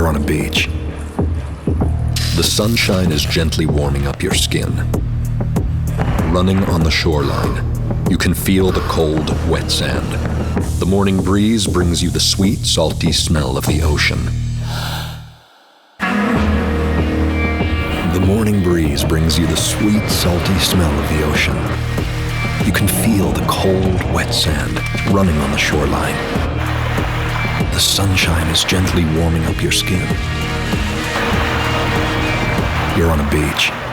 You're on a beach. The sunshine is gently warming up your skin. Running on the shoreline, you can feel the cold, wet sand. The morning breeze brings you the sweet, salty smell of the ocean. The morning breeze brings you the sweet, salty smell of the ocean. You can feel the cold, wet sand running on the shoreline. The sunshine is gently warming up your skin. You're on a beach.